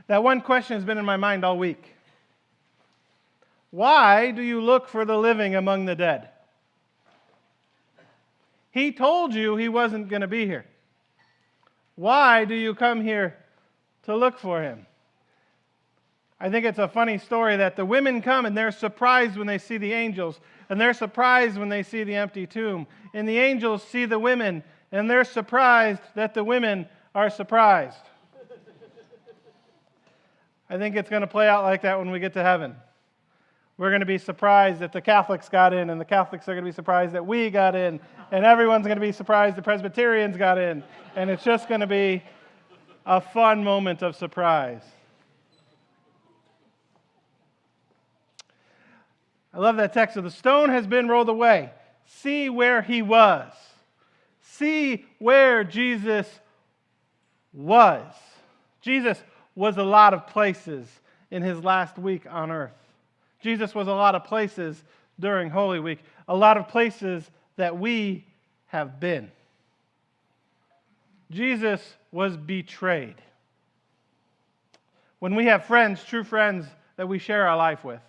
That one question has been in my mind all week. Why do you look for the living among the dead? He told you he wasn't going to be here. Why do you come here to look for him? I think it's a funny story that the women come and they're surprised when they see the angels, and they're surprised when they see the empty tomb. And the angels see the women, and they're surprised that the women are surprised. I think it's going to play out like that when we get to heaven. We're going to be surprised that the Catholics got in, and the Catholics are going to be surprised that we got in, and everyone's going to be surprised the Presbyterians got in, and it's just going to be a fun moment of surprise. I love that text. So the stone has been rolled away. See where he was. See where Jesus was. Jesus was a lot of places in his last week on earth. Jesus was a lot of places during Holy Week, a lot of places that we have been. Jesus was betrayed. When we have friends, true friends that we share our life with,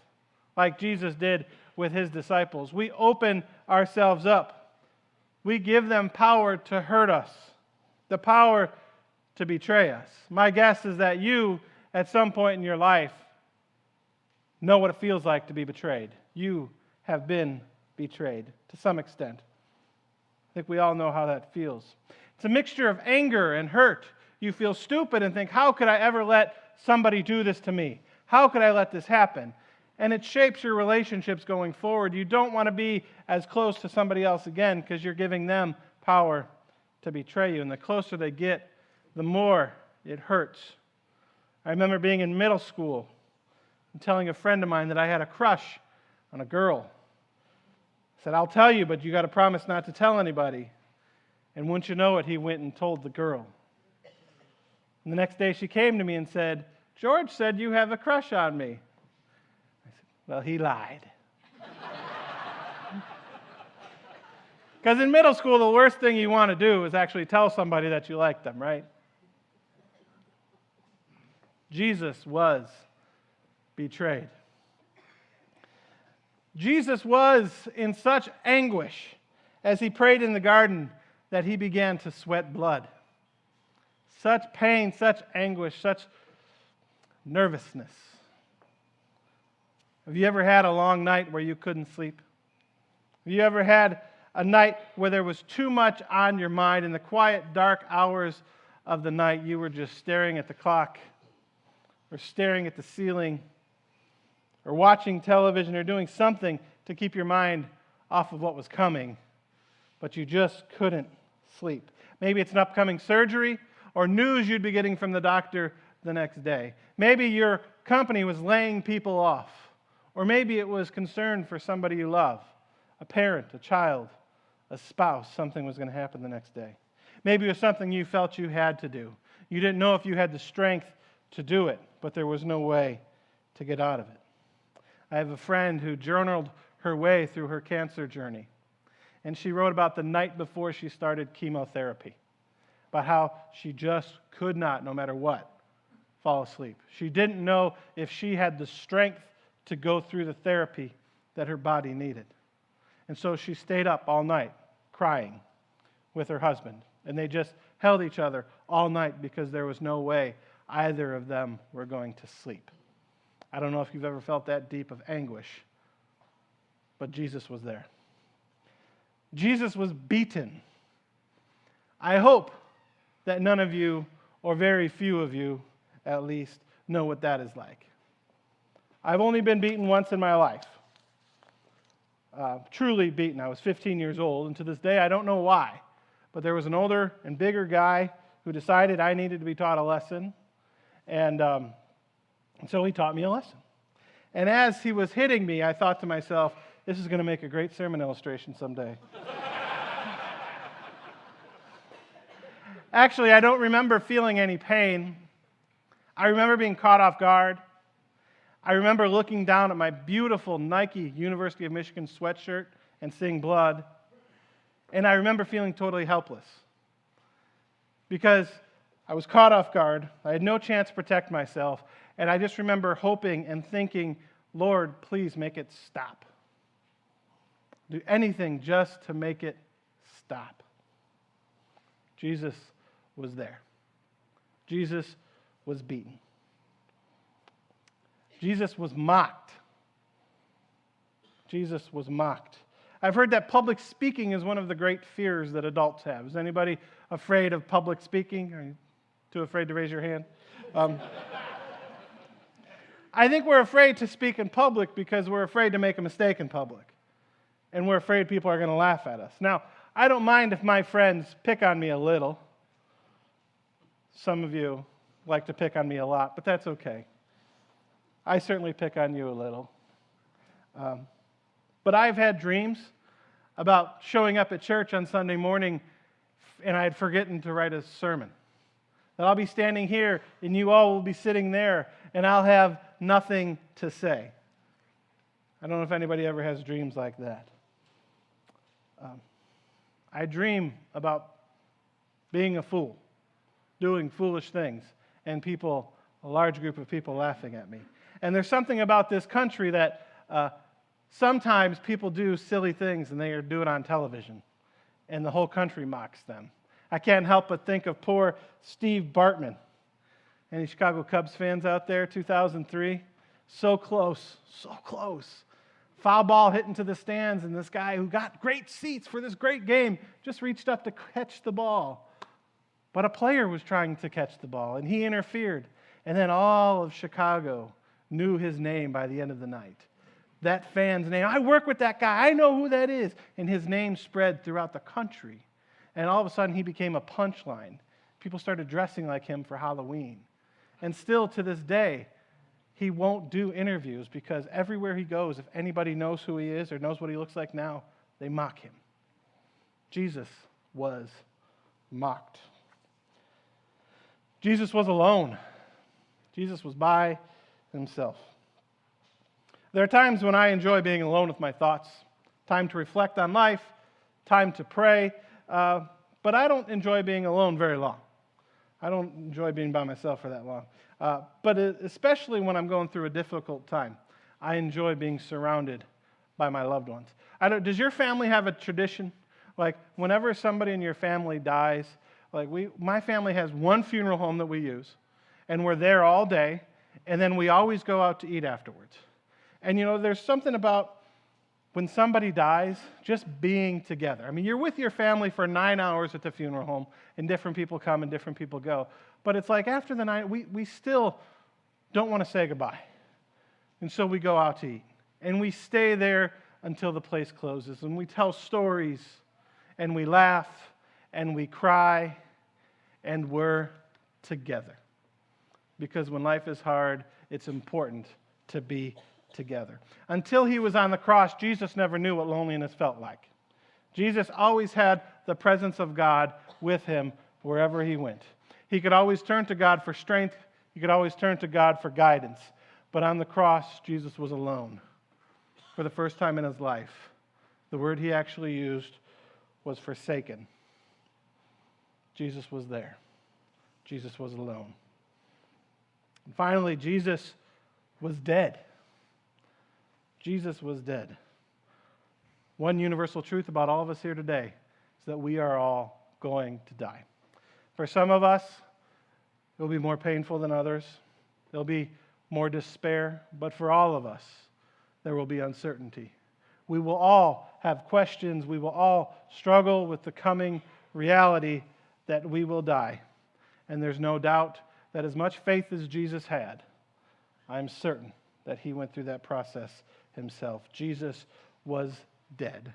like Jesus did with his disciples, we open ourselves up. We give them power to hurt us, the power to betray us. My guess is that you, at some point in your life, know what it feels like to be betrayed. You have been betrayed to some extent. I think we all know how that feels. It's a mixture of anger and hurt. You feel stupid and think, how could I ever let somebody do this to me? How could I let this happen? And it shapes your relationships going forward. You don't want to be as close to somebody else again because you're giving them power to betray you. And the closer they get, the more it hurts. I remember being in middle school and telling a friend of mine that I had a crush on a girl. I said, I'll tell you, but you got to promise not to tell anybody. And wouldn't you know it, he went and told the girl. And the next day she came to me and said, George said you have a crush on me. I said, well, he lied. Because in middle school, the worst thing you want to do is actually tell somebody that you like them, right? Jesus was betrayed. Jesus was in such anguish as he prayed in the garden that he began to sweat blood. Such pain, such anguish, such nervousness. Have you ever had a long night where you couldn't sleep? Have you ever had a night where there was too much on your mind? In the quiet, dark hours of the night, you were just staring at the clock or staring at the ceiling or watching television or doing something to keep your mind off of what was coming, but you just couldn't sleep. Maybe it's an upcoming surgery or news you'd be getting from the doctor the next day. Maybe your company was laying people off, or maybe it was concern for somebody you love, a parent, a child, a spouse. Something was going to happen the next day. Maybe it was something you felt you had to do. You didn't know if you had the strength to do it, but there was no way to get out of it. I have a friend who journaled her way through her cancer journey, and she wrote about the night before she started chemotherapy, about how she just could not, no matter what, fall asleep. She didn't know if she had the strength to go through the therapy that her body needed. And so she stayed up all night crying with her husband, and they just held each other all night because there was no way either of them were going to sleep. I don't know if you've ever felt that deep of anguish, but Jesus was there. Jesus was beaten. I hope that none of you, or very few of you at least, know what that is like. I've only been beaten once in my life. Truly beaten. I was 15 years old, and to this day I don't know why, but there was an older and bigger guy who decided I needed to be taught a lesson, and so he taught me a lesson. And as he was hitting me, I thought to myself, this is going to make a great sermon illustration someday. Actually, I don't remember feeling any pain. I remember being caught off guard. I remember looking down at my beautiful Nike University of Michigan sweatshirt and seeing blood. And I remember feeling totally helpless because I was caught off guard. I had no chance to protect myself. And I just remember hoping and thinking, Lord, please make it stop. Do anything just to make it stop. Jesus was there. Jesus was beaten. Jesus was mocked. Jesus was mocked. I've heard that public speaking is one of the great fears that adults have. Is anybody afraid of public speaking? Are you too afraid to raise your hand? I think we're afraid to speak in public because we're afraid to make a mistake in public. And we're afraid people are going to laugh at us. Now, I don't mind if my friends pick on me a little. Some of you like to pick on me a lot, but that's okay. I certainly pick on you a little. But I've had dreams about showing up at church on Sunday morning and I had forgotten to write a sermon. That I'll be standing here and you all will be sitting there and I'll have nothing to say. I don't know if anybody ever has dreams like that. I dream about being a fool, doing foolish things, and people, a large group of people laughing at me. And there's something about this country that sometimes people do silly things and they do it on television, and the whole country mocks them. I can't help but think of poor Steve Bartman. Any Chicago Cubs fans out there, 2003? So close, so close. Foul ball hit into the stands, and this guy who got great seats for this great game just reached up to catch the ball. But a player was trying to catch the ball, and he interfered. And then all of Chicago knew his name by the end of the night. That fan's name, I work with that guy, I know who that is. And his name spread throughout the country. And all of a sudden, he became a punchline. People started dressing like him for Halloween. And still to this day, he won't do interviews because everywhere he goes, if anybody knows who he is or knows what he looks like now, they mock him. Jesus was mocked. Jesus was alone. Jesus was by himself. There are times when I enjoy being alone with my thoughts, time to reflect on life, time to pray, but I don't enjoy being alone very long. I don't enjoy being by myself for that long. But especially when I'm going through a difficult time, I enjoy being surrounded by my loved ones. Does your family have a tradition? Like whenever somebody in your family dies, like my family has one funeral home that we use, and we're there all day, and then we always go out to eat afterwards. And you know, there's something about when somebody dies, just being together. I mean, you're with your family for 9 hours at the funeral home, and different people come and different people go. But it's like after the night, we still don't want to say goodbye. And so we go out to eat. And we stay there until the place closes. And we tell stories, and we laugh, and we cry, and we're together. Because when life is hard, it's important to be together. Until he was on the cross, Jesus never knew what loneliness felt like. Jesus always had the presence of God with him wherever he went. He could always turn to God for strength. He could always turn to God for guidance. But on the cross, Jesus was alone. For the first time in his life, the word he actually used was forsaken. Jesus was there. Jesus was alone. And finally, Jesus was dead. Jesus was dead. One universal truth about all of us here today is that we are all going to die. For some of us, it will be more painful than others. There'll be more despair. But for all of us, there will be uncertainty. We will all have questions. We will all struggle with the coming reality that we will die. And there's no doubt that as much faith as Jesus had, I'm certain that he went through that process himself. Jesus was dead.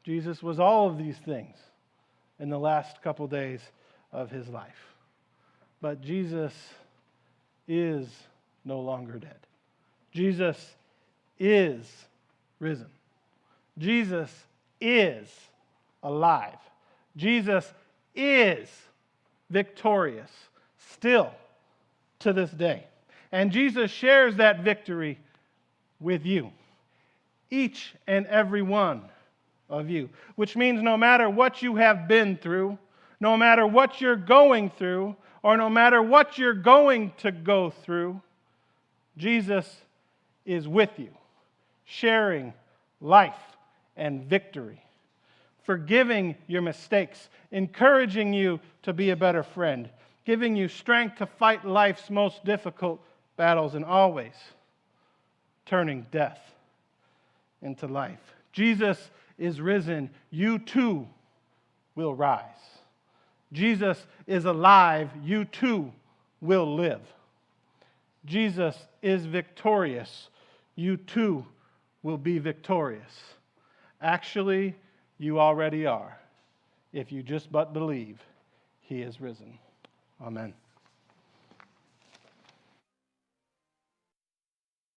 Jesus was all of these things in the last couple days of his life. But Jesus is no longer dead. Jesus is risen. Jesus is alive. Jesus is victorious still to this day. And Jesus shares that victory with you, each and every one of you, which means no matter what you have been through, No matter what you're going through, or no matter what you're going to go through, Jesus is with you, sharing life and victory, forgiving your mistakes, encouraging you to be a better friend, giving you strength to fight life's most difficult battles, and always turning death into life. Jesus is risen. You too will rise. Jesus is alive. You too will live. Jesus is victorious. You too will be victorious. Actually, you already are, if you just but believe He is risen. Amen.